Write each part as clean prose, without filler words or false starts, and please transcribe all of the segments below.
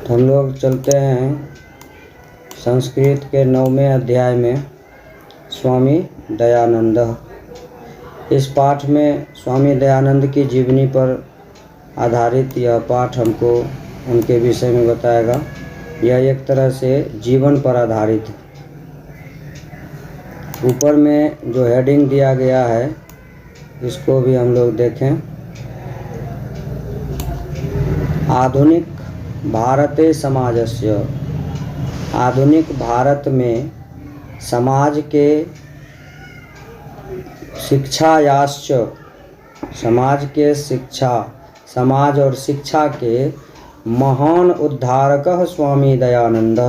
तो हम लोग चलते हैं संस्कृत के 9वें अध्याय में स्वामी दयानंद। इस पाठ में स्वामी दयानंद की जीवनी पर आधारित यह पाठ हमको उनके विषय में बताएगा। यह एक तरह से जीवन पर आधारित है। ऊपर में जो हेडिंग दिया गया है इसको भी हम लोग देखें। आधुनिक भारते समाजस्य। आधुनिक भारत में समाज के शिक्षायाश्च, समाज और शिक्षा के महान उद्धारक स्वामी दयानंद,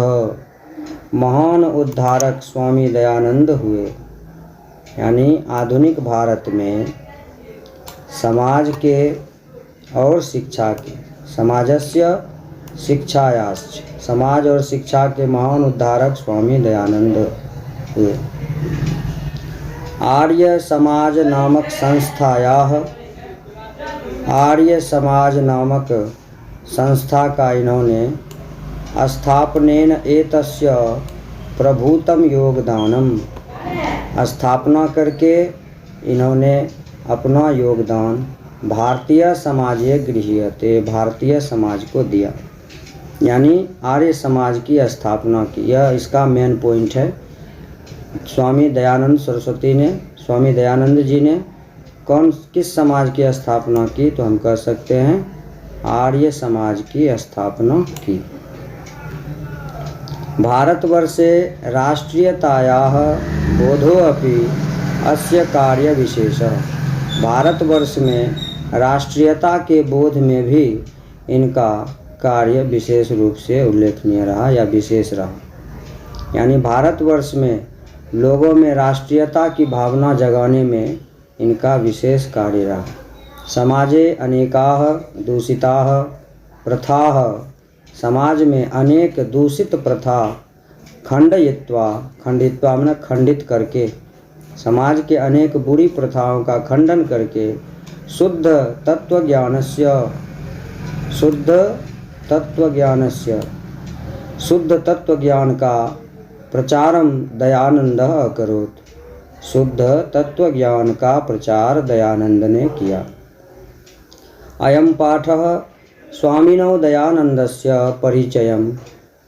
महान उद्धारक स्वामी दयानंद हुए। यानी आधुनिक भारत में समाज के और शिक्षा के, समाजस्य शिक्षायाश्च, समाज और शिक्षा के महान उद्धारक स्वामी दयानंद हुए। आर्य समाज नामक संस्थायाः, आर्य समाज नामक संस्था का इन्होंने स्थापनेन एतस्य प्रभूतम योगदानम, स्थापना करके इन्होंने अपना योगदान भारतीय समाजे गृह्यते, भारतीय समाज को दिया। यानी आर्य समाज की स्थापना की, यह इसका मेन पॉइंट है। स्वामी दयानंद सरस्वती ने, स्वामी दयानंद जी ने किस समाज की स्थापना की? तो हम कह सकते हैं आर्य समाज की स्थापना की। भारतवर्षे राष्ट्रीयतायाः बोधोऽपि अस्य कार्य विशेषः। भारतवर्ष में राष्ट्रीयता के बोध में भी इनका कार्य विशेष रूप से उल्लेखनीय रहा या विशेष रहा। यानी भारतवर्ष में लोगों में राष्ट्रीयता की भावना जगाने में इनका विशेष कार्य रहा। समाजे अनेकाः दूषिताः प्रथाः, समाज में अनेक दूषित प्रथा खंडयित्वा, खंडित्वा माने खंडित करके, समाज के अनेक बुरी प्रथाओं का खंडन करके शुद्ध तत्वज्ञान का प्रचारम दयानंद अकरोत्। शुद्ध तत्व ज्ञान का प्रचार दयानंद ने किया। अयम पाठः स्वामिनो दयानंदस्य परिचयं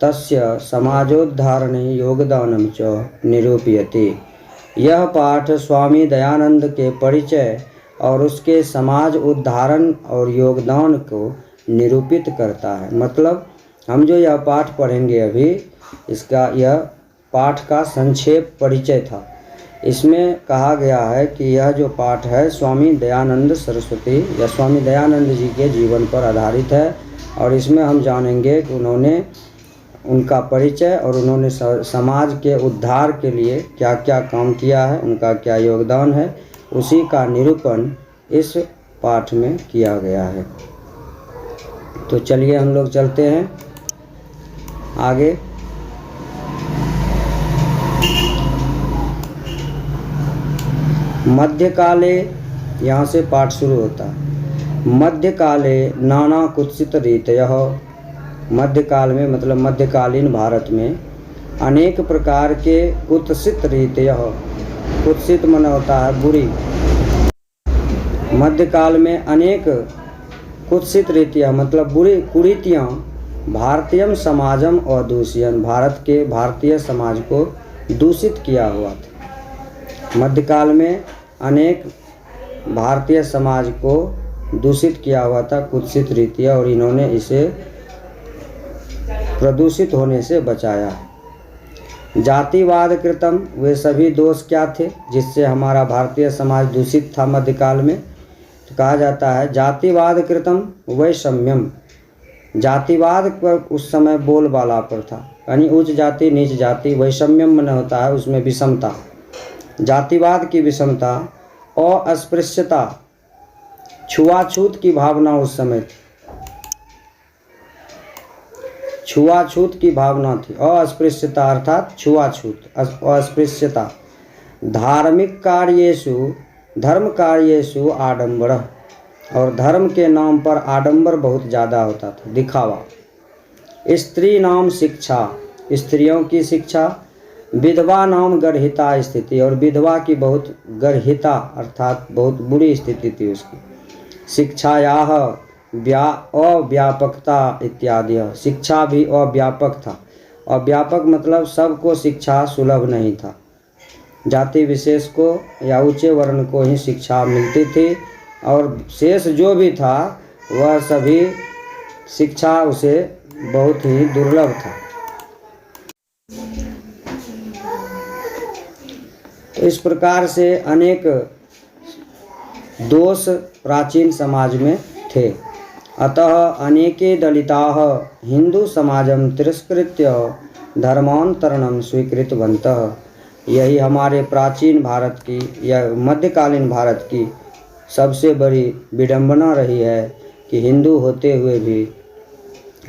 तस्य समाजोद्धारणे योगदानं च निरूपयति। यह पाठ स्वामी दयानंद के परिचय और उसके समाज उद्धारण और योगदान को निरूपित करता है। मतलब हम जो यह पाठ पढ़ेंगे अभी, इसका यह पाठ का संक्षेप परिचय था। इसमें कहा गया है कि यह जो पाठ है स्वामी दयानंद सरस्वती या स्वामी दयानंद जी के जीवन पर आधारित है। और इसमें हम जानेंगे कि उन्होंने उनका परिचय और उन्होंने समाज के उद्धार के लिए क्या क्या काम किया है, उनका क्या योगदान है, उसी का निरूपण इस पाठ में किया गया है। तो चलिए हम लोग चलते हैं आगे। मध्यकाले, यहाँ से पाठ शुरू होता है। मध्यकाले नाना कुत्सित रीतयः, मध्यकाल में मतलब मध्यकालीन भारत में अनेक प्रकार के कुत्सित रीतयः, कुत्सित मन होता है बुरी। मध्यकाल में अनेक कुत्सित रीतियाँ मतलब बुरी कुरीतियाँ भारतीय समाजम अदूषयन्, भारत के भारतीय समाज को दूषित किया हुआ था। मध्यकाल में अनेक भारतीय समाज को दूषित किया हुआ था कुत्सित रीतियाँ, और इन्होंने इसे प्रदूषित होने से बचाया। जातिवाद कृतम, वे सभी दोष क्या थे जिससे हमारा भारतीय समाज दूषित था मध्यकाल में? तो कहा जाता है जातिवाद कृतम वैषम्यम। जातिवाद पर उस समय बोलबाला पर था, यानी उच्च जाति नीच जाति, वैषम्यम मन होता है उसमें विषमता, जातिवाद की विषमता, अस्पृश्यता, छुआछूत की भावना उस समय थी, छुआछूत की भावना थी। अस्पृश्यता अर्थात छुआछूत, अस्पृश्यता। धार्मिक कार्येषु, धर्म कार्येषु आडंबर, और धर्म के नाम पर आडंबर बहुत ज़्यादा होता था, दिखावा। स्त्री नाम शिक्षा, स्त्रियों की शिक्षा, विधवा नाम गर्हिता स्थिति, और विधवा की बहुत गर्हिता अर्थात बहुत बुरी स्थिति थी उसकी। शिक्षायाः अव्यापकता इत्यादि, शिक्षा भी अव्यापक था। अव्यापक मतलब सबको शिक्षा सुलभ नहीं था, जाति विशेष को या ऊंचे वर्ण को ही शिक्षा मिलती थी, और शेष जो भी था वह सभी शिक्षा उसे बहुत ही दुर्लभ था। तो इस प्रकार से अनेक दोष प्राचीन समाज में थे। अतः अनेके दलिताः हिंदू समाजम तिरस्कृत्य धर्मांतरणम स्वीकृतवन्तः। यही हमारे प्राचीन भारत की या मध्यकालीन भारत की सबसे बड़ी विडंबना रही है कि हिंदू होते हुए भी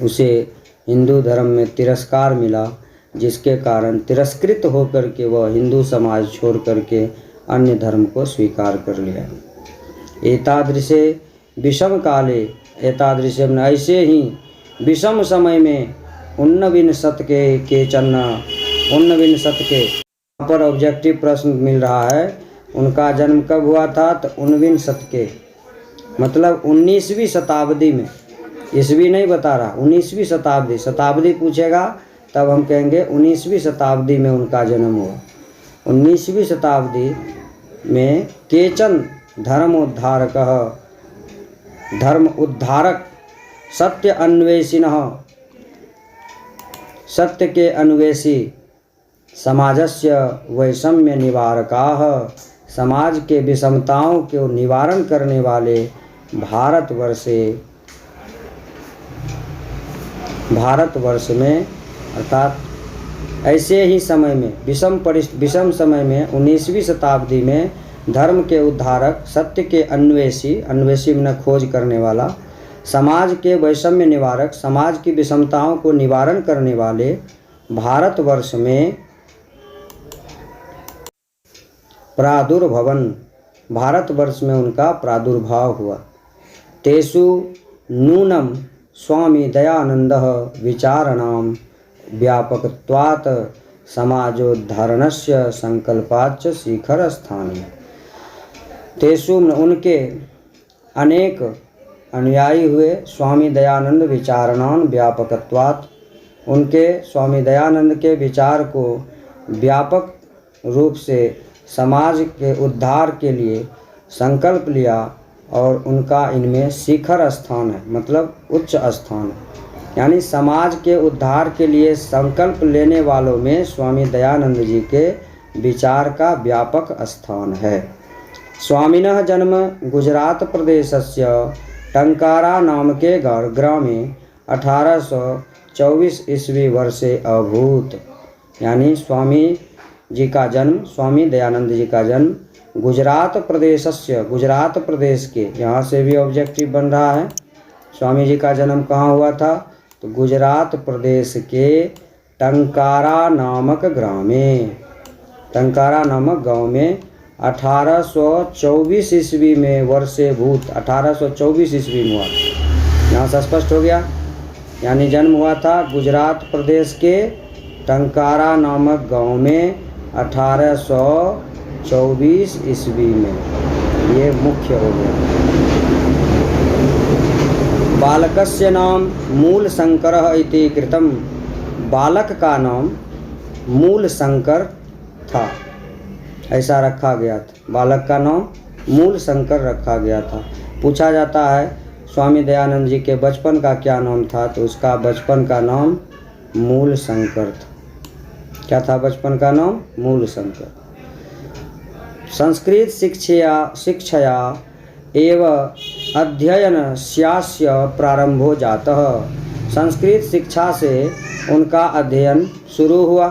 उसे हिंदू धर्म में तिरस्कार मिला, जिसके कारण तिरस्कृत होकर के वह हिंदू समाज छोड़ करके अन्य धर्म को स्वीकार कर लिया। एतादृशे विषम काले, एतादृशे ऐसे ही विषम समय में ऊनविंशत के पर ऑब्जेक्टिव प्रश्न मिल रहा है, उनका जन्म कब हुआ था? तो ऊनविंशत के मतलब 19वीं शताब्दी में, ईस्वी नहीं बता रहा, 19वीं शताब्दी, शताब्दी पूछेगा तब हम कहेंगे 19वीं शताब्दी में उनका जन्म हुआ। 19वीं शताब्दी में केचन धर्म उद्धारक सत्य अन्वेषिणः, सत्य के अन्वेषी, समाजस्य वैषम्य निवारकाः, समाज के विषमताओं को निवारण करने वाले भारतवर्ष में अर्थात ऐसे ही समय में विषम समय में 19वीं शताब्दी में धर्म के उद्धारक, सत्य के अन्वेषी में खोज करने वाला, समाज के वैषम्य निवारक, समाज की विषमताओं को निवारण करने वाले भारतवर्ष में प्रादुर्भवन, भारतवर्ष में उनका प्रादुर्भाव हुआ। तेषु नूनम स्वामी दयानंदः विचारणाम व्यापकत्वात् समाजोद्धारणस्य संकल्पाच्च शिखर स्थानीय। तेषु उनके अनेक अनुयायी हुए, स्वामी दयानंद विचारणान व्यापकत्वात्, उनके स्वामी दयानंद के विचार को व्यापक रूप से समाज के उद्धार के लिए संकल्प लिया, और उनका इनमें शिखर स्थान है, मतलब उच्च स्थान है। यानी समाज के उद्धार के लिए संकल्प लेने वालों में स्वामी दयानंद जी के विचार का व्यापक स्थान है। स्वामिनः जन्म गुजरात प्रदेशस्य टंकारा नामके ग्रामे 1824 ईस्वी वर्षे अभूत। यानी स्वामी जी का जन्म, स्वामी दयानंद जी का जन्म गुजरात प्रदेशस्य, गुजरात प्रदेश के, यहाँ से भी ऑब्जेक्टिव बन रहा है, स्वामी जी का जन्म कहाँ हुआ था? तो गुजरात प्रदेश के टंकारा नामक ग्रामे, टंकारा नामक गांव में 1824 ईस्वी में वर्षे भूत, 1824 ईस्वी में हुआ। यहाँ से स्पष्ट हो गया, यानी जन्म हुआ था गुजरात प्रदेश के टंकारा नामक गांव में 1824 ईस्वी में, ये मुख्य हो गया। बालकस्य नाम मूल शंकरः इति कृतम, बालक का नाम मूल शंकर था, ऐसा रखा गया था, बालक का नाम मूल शंकर रखा गया था। पूछा जाता है स्वामी दयानंद जी के बचपन का क्या नाम था? तो उसका बचपन का नाम मूल शंकर था। क्या था बचपन का नाम? मूल शंकर। संस्कृत शिक्षया एवं अध्ययनस्यास्य प्रारंभो जातः, संस्कृत शिक्षा से उनका अध्ययन शुरू हुआ।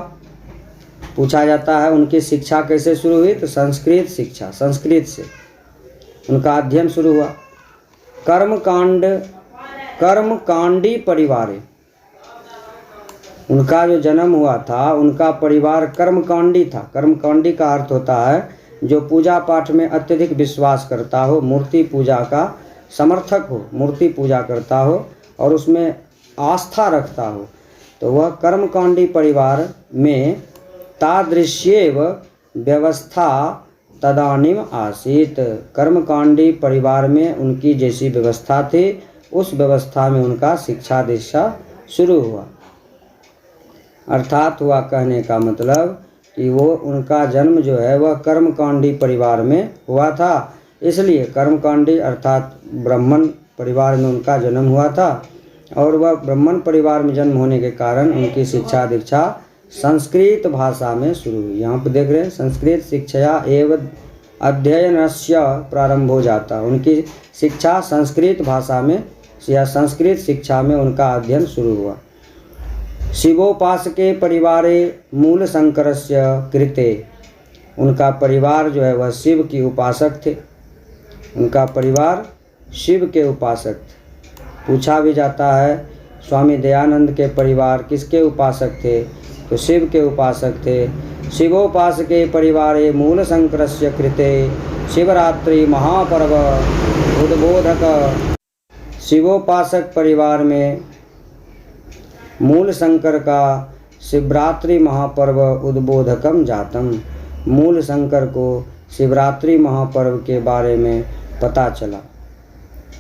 पूछा जाता है उनकी शिक्षा कैसे शुरू हुई? तो संस्कृत शिक्षा, संस्कृत से उनका अध्ययन शुरू हुआ। कर्मकांडी परिवार, उनका जो जन्म हुआ था, उनका परिवार कर्मकांडी था। कर्मकांडी का अर्थ होता है जो पूजा पाठ में अत्यधिक विश्वास करता हो, मूर्ति पूजा का समर्थक हो, मूर्ति पूजा करता हो और उसमें आस्था रखता हो तो वह कर्मकांडी परिवार में तादृश्येव व्यवस्था तदानीम आसीत। कर्मकांडी परिवार में उनकी जैसी व्यवस्था थी उस व्यवस्था में उनका शिक्षा दीक्षा शुरू हुआ। अर्थात हुआ कहने का मतलब कि वो उनका जन्म जो है वह कर्मकांडी परिवार में हुआ था, इसलिए कर्मकांडी अर्थात ब्राह्मण परिवार में उनका जन्म हुआ था और वह ब्राह्मण परिवार में जन्म होने के कारण उनकी शिक्षा दीक्षा संस्कृत भाषा में शुरू हुई। यहाँ पर देख रहे हैं संस्कृत शिक्षा एवं अध्ययनस्य प्रारंभ हो जाता। उनकी शिक्षा संस्कृत भाषा में या संस्कृत शिक्षा में उनका अध्ययन शुरू हुआ। शिवोपासके परिवारे मूल शंकरस्य कृते, उनका परिवार जो है वह शिव की उपासक थे। उनका परिवार शिव के उपासक थे। पूछा भी जाता है स्वामी दयानंद के परिवार किसके उपासक थे, तो शिव के उपासक थे। शिवोपासके परिवारे मूल शंकरस्य कृते शिवरात्रि महापर्व उद्बोधक। शिवोपासक परिवार में मूल शंकर का शिवरात्रि महापर्व उद्बोधकम जातम, मूल शंकर को शिवरात्रि महापर्व के बारे में पता चला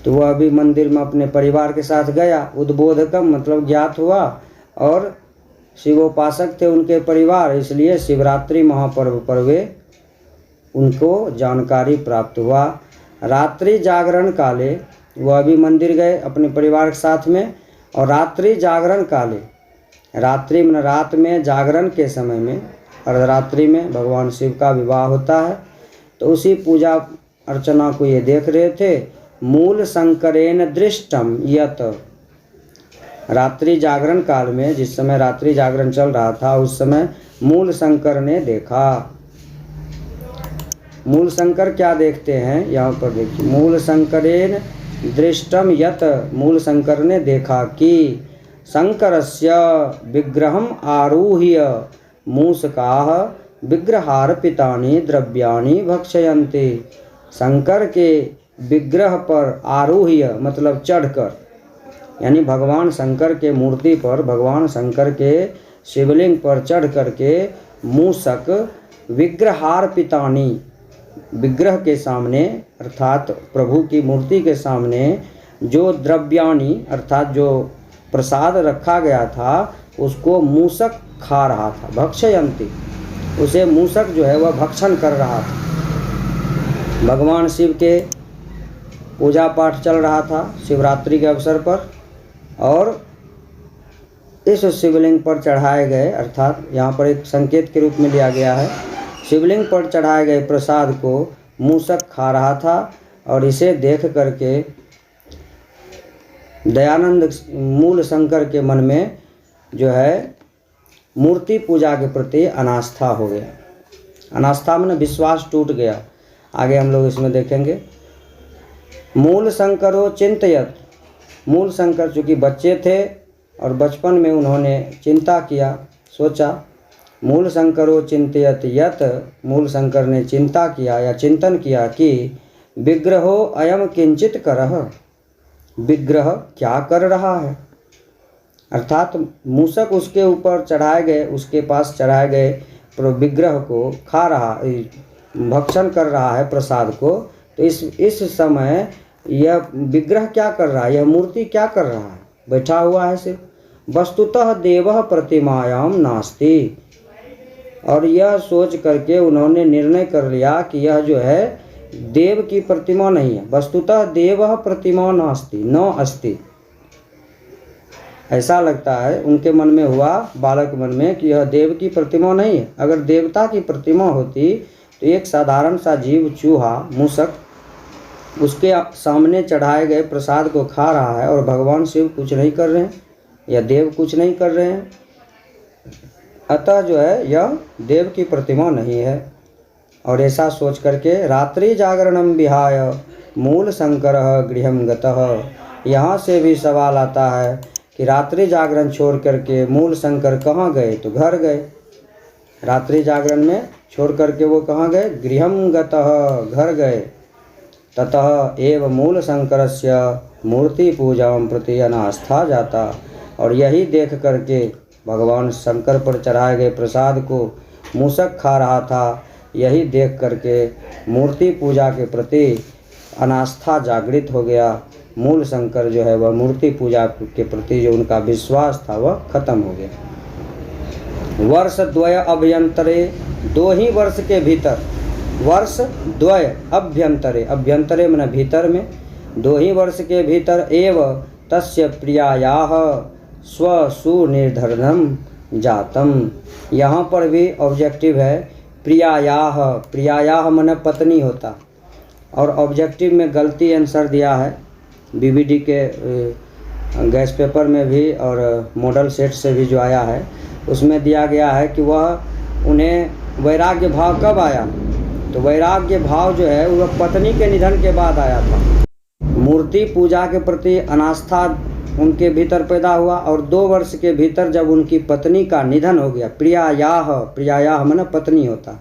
तो वह अभी मंदिर में अपने परिवार के साथ गया। उद्बोधकम मतलब ज्ञात हुआ और शिवोपासक थे उनके परिवार, इसलिए शिवरात्रि महापर्व पर वे उनको जानकारी प्राप्त हुआ। रात्रि जागरण काले, वह अभी मंदिर गए अपने परिवार के साथ में, और रात्रि जागरण काले, रात्रि में रात में जागरण के समय में अर्धरात्रि में भगवान शिव का विवाह होता है तो उसी पूजा अर्चना को ये देख रहे थे। मूल शंकरेण दृष्टम यत, रात्रि जागरण काल में जिस समय रात्रि जागरण चल रहा था उस समय मूल शंकर ने देखा। मूल शंकर क्या देखते हैं यहाँ पर देखिए, मूल शंकरेण दृष्टम यत, मूल शंकर ने देखा कि शंकरस्य विग्रहम आरूह्य मूषकाः विग्रहार्पितानि द्रव्याणि भक्षयन्ति। शंकर के विग्रह पर आरूह्य मतलब चढ़कर, यानी भगवान शंकर के मूर्ति पर, भगवान शंकर के शिवलिंग पर चढ़ करके मूषक विग्रहार्पितानि, विग्रह के सामने अर्थात प्रभु की मूर्ति के सामने जो द्रव्यानि अर्थात जो प्रसाद रखा गया था उसको मूषक खा रहा था। भक्षयंती, उसे मूषक जो है वह भक्षण कर रहा था। भगवान शिव के पूजा पाठ चल रहा था शिवरात्रि के अवसर पर और इस शिवलिंग पर चढ़ाए गए अर्थात यहाँ पर एक संकेत के रूप में लिया गया है, शिवलिंग पर चढ़ाए गए प्रसाद को मूषक खा रहा था और इसे देख करके दयानंद मूल शंकर के मन में जो है मूर्ति पूजा के प्रति अनास्था हो गया। अनास्था में विश्वास टूट गया। आगे हम लोग इसमें देखेंगे। मूल शंकरो चिंतयत, मूल शंकर चूँकि बच्चे थे और बचपन में उन्होंने चिंता किया, सोचा। मूल शंकरो चिंतयत यत, मूल शंकर ने चिंता किया या चिंतन किया कि विग्रहो अयम किंचित करह, विग्रह क्या कर रहा है, अर्थात मूषक उसके ऊपर चढ़ाए गए, उसके पास चढ़ाए गए विग्रह को खा रहा, भक्षण कर रहा है प्रसाद को। तो इस समय यह विग्रह क्या कर रहा है, यह मूर्ति क्या कर रहा है, बैठा हुआ है सिर्फ। वस्तुतः देवः प्रतिमायाम नास्ति, और यह सोच करके उन्होंने निर्णय कर लिया कि यह जो है देव की प्रतिमा नहीं है। वस्तुतः देवः प्रतिमा नास्ति न अस्ति, ऐसा लगता है उनके मन में हुआ, बालक मन में, कि यह देव की प्रतिमा नहीं है। अगर देवता की प्रतिमा होती तो एक साधारण सा जीव चूहा मूषक उसके सामने चढ़ाए गए प्रसाद को खा रहा है और भगवान शिव कुछ नहीं कर रहे हैं या देव कुछ नहीं कर रहे हैं, अतः जो है यह देव की प्रतिमा नहीं है। और ऐसा सोच करके रात्रि जागरणम विहाय मूल शंकर गृहम गतः, यहाँ से भी सवाल आता है कि रात्रि जागरण छोड़ करके मूल शंकर कहाँ गए, तो घर गए। रात्रि जागरण में छोड़ करके वो कहाँ गए, गृहम गतः, घर गए। ततः एव मूल शंकरस्य मूर्ति पूजां प्रति अनास्था जाता, और यही देख करके भगवान शंकर पर चढ़ाए गए प्रसाद को मूषक खा रहा था। यही देख करके मूर्ति पूजा के प्रति अनास्था जागृत हो गया। मूल शंकर जो है वह मूर्ति पूजा के प्रति जो उनका विश्वास था वह खत्म हो गया। वर्ष द्वय अभ्यंतरे, 2 ही वर्ष के भीतर, वर्ष द्वय अभ्यंतरे, अभ्यंतरे माने भीतर में, 2 ही वर्ष के भीतर एव तस्य प्रियायाः स्वसुनिर्धनम जातम। यहाँ पर भी ऑब्जेक्टिव है प्रियायाः, प्रियायाः माने पत्नी होता, और ऑब्जेक्टिव में गलती आंसर दिया है। बीबीडी के गैस पेपर में भी और मॉडल सेट से भी जो आया है उसमें दिया गया है कि वह उन्हें वैराग्य भाव कब आया, तो वैराग्य भाव जो है वह पत्नी के निधन के बाद आया था। मूर्ति पूजा के प्रति अनास्था उनके भीतर पैदा हुआ, और 2 वर्ष के भीतर जब उनकी पत्नी का निधन हो गया, प्रियायाः, प्रियायाः माने पत्नी होता,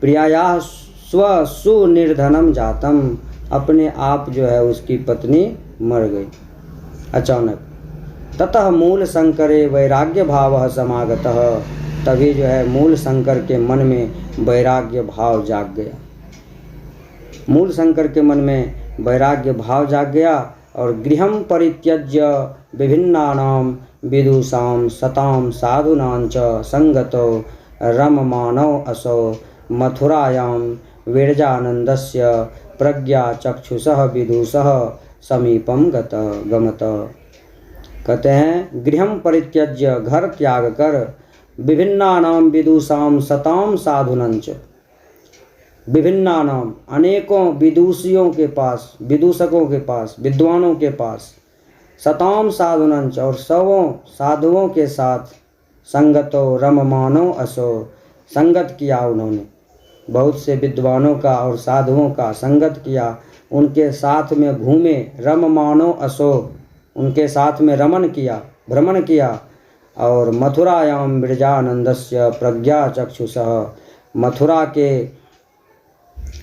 प्रियायाः स्वसुनिर्धनम जातम, अपने आप जो है उसकी पत्नी मर गई अचानक। ततः मूल शंकरे वैराग्य भाव समागतः, तभी जो है मूल शंकर के मन में वैराग्य भाव जाग गया। मूल शंकर के मन में वैराग्य भाव जाग गया, और गृहं परित्यज्य विभिन्नानां विदुषां सतां साधूनां च संगतो रममाणो असौ मथुरायां विरजानन्दस्य प्रज्ञा चक्षुषः विदुषः समीपम गमत। कहते हैं गृहं परित्यज्य, घर त्याग कर, विभिन्नानां विदुषां सतां साधूनां च, विभिन्नानां अनेकों विदुषियों के पास, विदूषकों के पास, विद्वानों के पास, सतां साधूनां च, और सवों साधुओं के साथ, संगतो रममानो असो, संगत किया उन्होंने, बहुत से विद्वानों का और साधुओं का संगत किया, उनके साथ में घूमे, रममानो असो, उनके साथ में रमन किया, भ्रमण किया, और मथुरायाम बिरजानंदस्य प्रज्ञा चक्षुषः, मथुरा के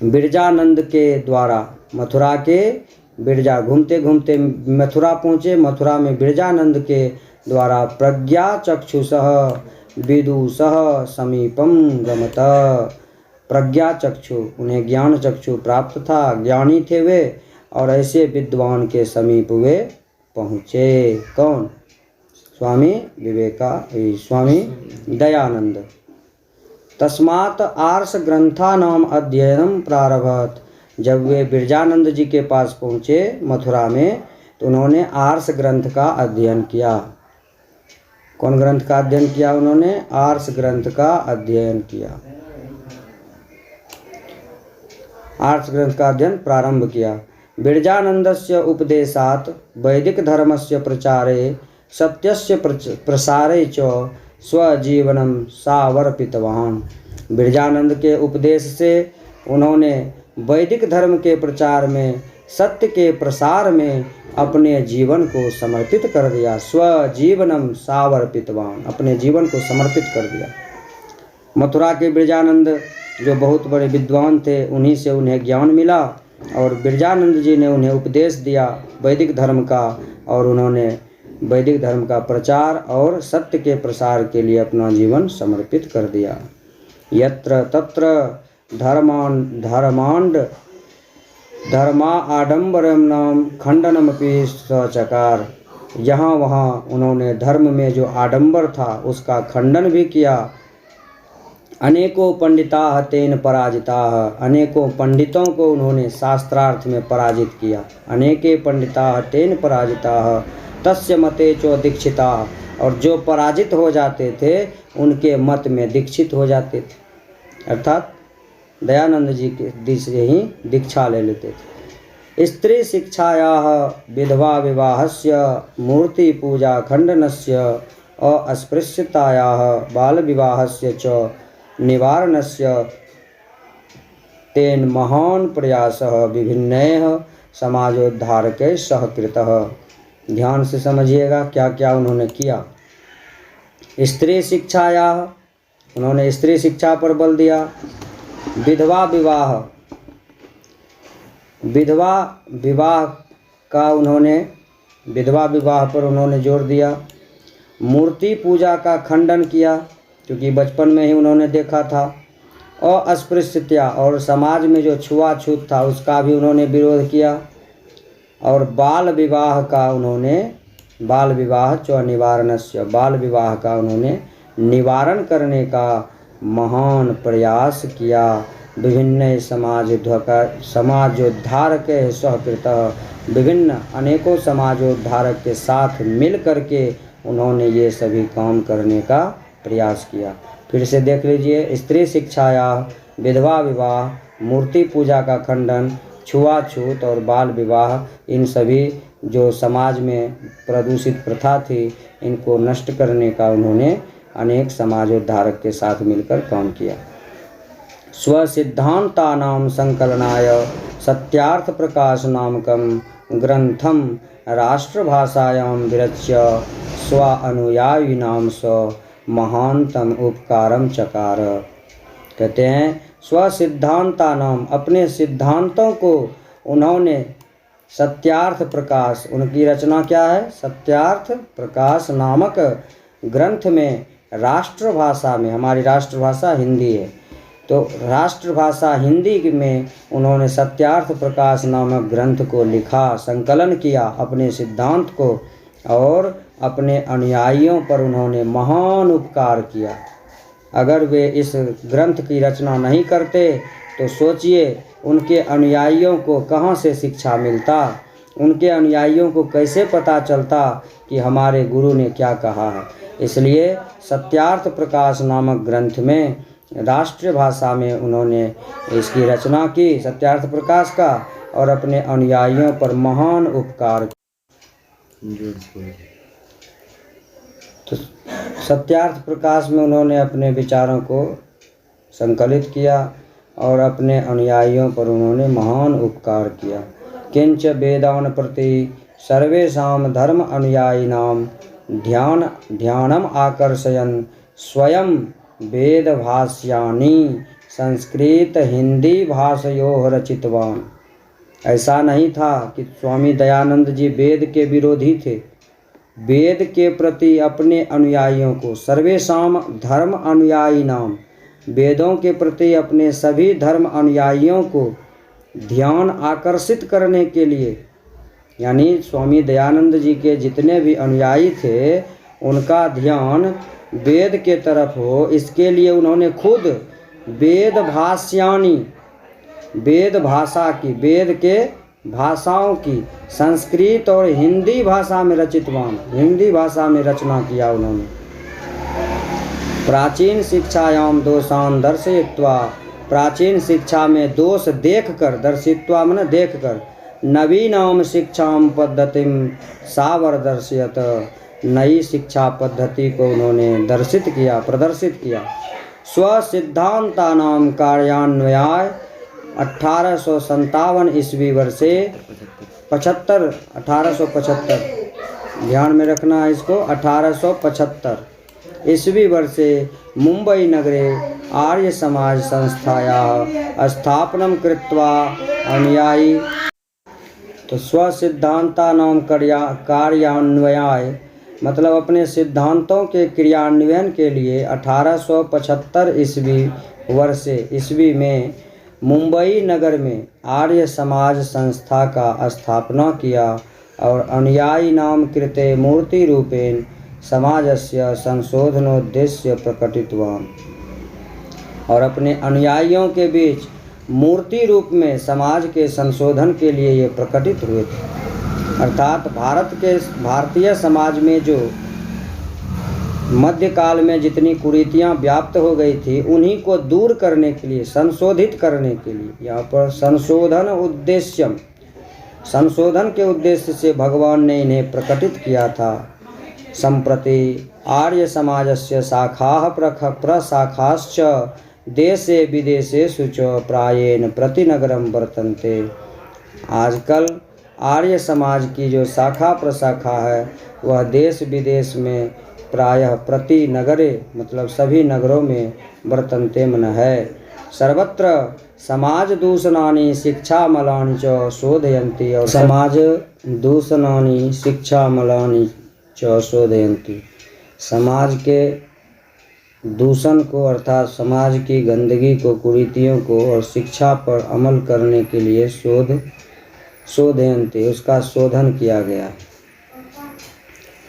बिरजानंद के द्वारा, मथुरा के बिरजा, घूमते घूमते मथुरा पहुँचे, मथुरा में बिरजानंद के द्वारा प्रज्ञा चक्षुषः विदुषः समीपम गमत, प्रज्ञा चक्षु, उन्हें ज्ञान चक्षु प्राप्त था, ज्ञानी थे वे, और ऐसे विद्वान के समीप वे पहुँचे। कौन? स्वामी स्वामी दयानंद। तस्मात् आर्ष ग्रंथानाम अध्ययनम प्रारभत, जब वे बिरजानंद जी के पास पहुँचे मथुरा में, तो उन्होंने आर्ष ग्रंथ का अध्ययन किया। कौन ग्रंथ का अध्ययन किया उन्होंने? आर्ष ग्रंथ का अध्ययन किया, आर्ष ग्रंथ का अध्ययन प्रारंभ किया। बिरजानंदस्य उपदेशात् वैदिक धर्मस्य प्रचारे सत्यस्य प्रसारे च स्वजीवनम सावर्पितवान। बिरजानंद के उपदेश से उन्होंने वैदिक धर्म के प्रचार में, सत्य के प्रसार में अपने जीवन को समर्पित कर दिया। स्वजीवनम सावर्पितवान, अपने जीवन को समर्पित कर दिया। मथुरा के बिरजानंद जो बहुत बड़े विद्वान थे, उन्हीं से उन्हें ज्ञान मिला, और बिरजानंद जी ने उन्हें उपदेश दिया वैदिक धर्म का, और उन्होंने वैदिक धर्म का प्रचार और सत्य के प्रसार के लिए अपना जीवन समर्पित कर दिया। यत्र तत्र धर्मा आडम्बरम नाम खंडनमपि सचकार, यहाँ वहाँ उन्होंने धर्म में जो आडंबर था उसका खंडन भी किया। अनेकों पंडिताः तेन पराजिताः, अनेकों पंडितों को उन्होंने शास्त्रार्थ में पराजित किया। अनेके पंडिताः तेन पराजिताः तस्य मते चो दीक्षिताः, और जो पराजित हो जाते थे उनके मत में दीक्षित हो जाते थे, अर्थात दयानंद जी के दिश से ही दीक्षा ले लेते थे। स्त्री शिक्षायाः विधवा विवाहस्य मूर्ति पूजा खंडनस्य अस्पृश्यतायाः बाल विवाहस्य च निवारणस्य तेन महान प्रयासः विभिन्नैः समाजोद्धारकैः सहकृतः। ध्यान से समझिएगा क्या क्या उन्होंने किया। स्त्री शिक्षाया, उन्होंने स्त्री शिक्षा पर बल दिया। विधवा विवाह, विधवा विवाह का उन्होंने, विधवा विवाह पर उन्होंने जोर दिया। मूर्ति पूजा का खंडन किया, क्योंकि बचपन में ही उन्होंने देखा था। और अस्पृश्यता और समाज में जो छुआछूत था उसका भी उन्होंने विरोध किया। और बाल विवाह का उन्होंने बाल विवाह निवारणस्य बाल विवाह का उन्होंने निवारण करने का महान प्रयास किया। विभिन्न समाजोद्धारक सहकृत विभिन्न अनेकों समाजोद्धारक के साथ मिल करके उन्होंने ये सभी काम करने का प्रयास किया। फिर से देख लीजिए, स्त्री शिक्षाया, विधवा विवाह, मूर्ति पूजा का खंडन, छुआछूत और बाल विवाह, इन सभी जो समाज में प्रदूषित प्रथा थी इनको नष्ट करने का उन्होंने अनेक समाजोद्धारक के साथ मिलकर काम किया। स्वसिद्धांतानां संकलनाय सत्यार्थ प्रकाश नामकं ग्रंथम राष्ट्रभाषायां विरच्य स्वानुयायिनां स महानतम उपकारम चकार। कहते हैं स्वसिद्धांतानां, अपने सिद्धांतों को उन्होंने सत्यार्थ प्रकाश, उनकी रचना क्या है, सत्यार्थ प्रकाश नामक ग्रंथ में राष्ट्रभाषा में, हमारी राष्ट्रभाषा हिंदी है, तो राष्ट्रभाषा हिंदी में उन्होंने सत्यार्थ प्रकाश नामक ग्रंथ को लिखा, संकलन किया अपने सिद्धांत को, और अपने अनुयायियों पर उन्होंने महान उपकार किया। अगर वे इस ग्रंथ की रचना नहीं करते तो सोचिए उनके अनुयायियों को कहाँ से शिक्षा मिलता, उनके अनुयायियों को कैसे पता चलता कि हमारे गुरु ने क्या कहा है। इसलिए सत्यार्थ प्रकाश नामक ग्रंथ में राष्ट्रीय भाषा में उन्होंने इसकी रचना की, सत्यार्थ प्रकाश का, और अपने अनुयायियों पर महान उपकार। तो सत्यार्थ प्रकाश में उन्होंने अपने विचारों को संकलित किया और अपने अनुयायियों पर उन्होंने महान उपकार किया। किंच वेदान प्रति सर्वेषां धर्म अनुयायिनां ध्यानम आकर्षयन् स्वयं वेद भाष्यानि संस्कृत हिंदी भाषयोः रचितवान। ऐसा नहीं था कि स्वामी दयानंद जी वेद के विरोधी थे। वेद के प्रति अपने अनुयायियों को, सर्वेषां धर्म अनुयायिनां, वेदों के प्रति अपने सभी धर्म अनुयायियों को ध्यान आकर्षित करने के लिए, यानी स्वामी दयानंद जी के जितने भी अनुयायी थे उनका ध्यान वेद के तरफ हो, इसके लिए उन्होंने खुद वेद भाष्यानि, वेद भाषा की, वेद के भाषाओं की संस्कृत और हिंदी भाषा में रचितवान, हिंदी भाषा में रचना किया उन्होंने। प्राचीन शिक्षायाम दोषान दर्शयित्वा, प्राचीन शिक्षा में दोष देखकर, दर्शित्वा माने देखकर, नवीनाम शिक्षाम पद्धतिम सावरदर्शयत, नई शिक्षा पद्धति को उन्होंने दर्शित किया, प्रदर्शित किया। स्वसिद्धांतानां कार्यान्वयाय 1857 ईस्वी वर्षे 1875, ध्यान में रखना है इसको, 1875 ईस्वी वर्षे मुंबई नगरे आर्य समाज संस्थायाः स्थापनं कृत्वा अनुयायी। तो स्वसिद्धांतानां कार्यान्वयाय मतलब अपने सिद्धांतों के क्रियान्वयन के लिए 1875 ईस्वी में मुंबई नगर में आर्य समाज संस्था का स्थापना किया और अनुयायी नाम कृते मूर्ति रूपेण समाजस्य संशोधनोद्देश्य प्रकटितवान, और अपने अनुयायियों के बीच मूर्ति रूप में समाज के संशोधन के लिए ये प्रकटित हुए थे। अर्थात भारतीय समाज में जो मध्यकाल में जितनी कुरीतियाँ व्याप्त हो गई थी उन्हीं को दूर करने के लिए, संशोधित करने के लिए, यहाँ पर संशोधन के उद्देश्य से भगवान ने इन्हें प्रकटित किया था। सम्प्रति आर्य समाजस्य शाखाः प्रशाखाश्च देशे विदेशेषु च प्रायेण प्रतिनगरं वर्तन्ते। आजकल आर्य समाज की जो शाखा प्रशाखा है वह देश विदेश में प्रायः प्रति नगरे मतलब सभी नगरों में वर्तन्ते मन है। सर्वत्र समाज दूषणानि शिक्षा मलानि च शोधयन्ति, और समाज दूषणानि शिक्षा मलानि च शोधयन्ति, समाज के दूषण को अर्थात समाज की गंदगी को, कुरीतियों को और शिक्षा पर अमल करने के लिए शोधयन्ते उसका शोधन किया गया है।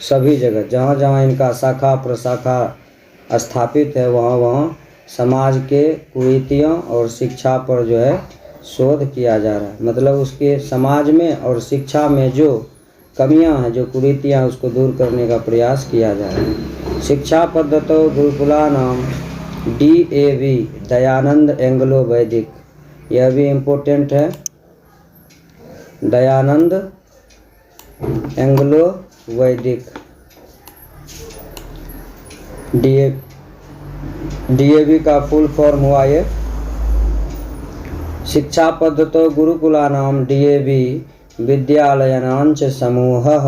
सभी जगह जहाँ जहाँ इनका शाखा प्रशाखा स्थापित है वहाँ वहाँ समाज के कुरीतियों और शिक्षा पर जो है शोध किया जा रहा है। मतलब उसके समाज में और शिक्षा में जो कमियां हैं, जो कुरीतियां, उसको दूर करने का प्रयास किया जा रहा है। शिक्षा पद्धतो गुरुकुलानाम DAV दयानंद एंग्लो वैदिक, यह भी इम्पोर्टेंट है। दयानंद एंग्लो वैदिक DAV का फुल फॉर्म हुआ ये शिक्षा पद्धतो गुरुकुलानाम DAV विद्यालयानांच समूहः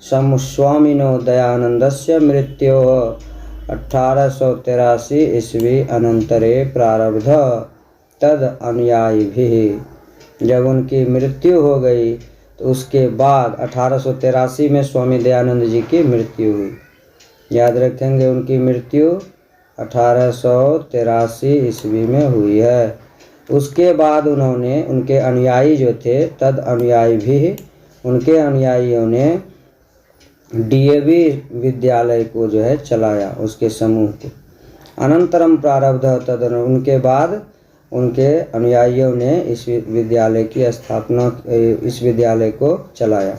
स्वामिनो दयानंदस्य मृत्योः 1883 ईस्वी अनंतरे प्रारब्ध तद अनुयायिभिः। जब उनकी मृत्यु हो गई तो उसके बाद 1883 में स्वामी दयानंद जी की मृत्यु हुई। याद रखेंगे, उनकी मृत्यु 1883 ईस्वी में हुई है। उसके बाद उन्होंने, उनके अनुयायी जो थे, तद अनुयायी भी, उनके अनुयायियों ने DAV विद्यालय को जो है चलाया, उसके समूह को। अनंतरम प्रारब्ध तद, उनके बाद उनके अनुयायियों ने इस विद्यालय की स्थापना, इस विद्यालय को चलाया।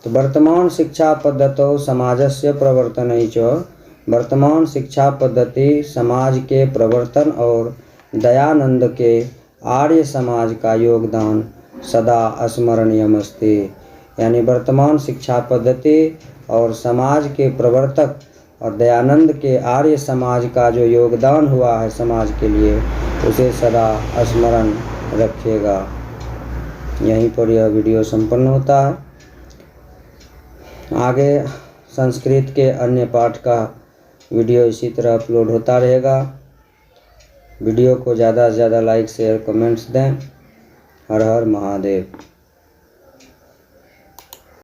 तो वर्तमान शिक्षा पद्धतौ समाजस्य प्रवर्तन च, वर्तमान शिक्षा पद्धति समाज के प्रवर्तन और दयानंद के आर्य समाज का योगदान सदा स्मरणीयमस्ति। यानी वर्तमान शिक्षा पद्धति और समाज के प्रवर्तक और दयानंद के आर्य समाज का जो योगदान हुआ है समाज के लिए, उसे सदा स्मरण रखिएगा। यहीं पर यह वीडियो संपन्न होता है। आगे संस्कृत के अन्य पाठ का वीडियो इसी तरह अपलोड होता रहेगा। वीडियो को ज़्यादा से ज़्यादा लाइक शेयर कमेंट्स दें। हर हर महादेव।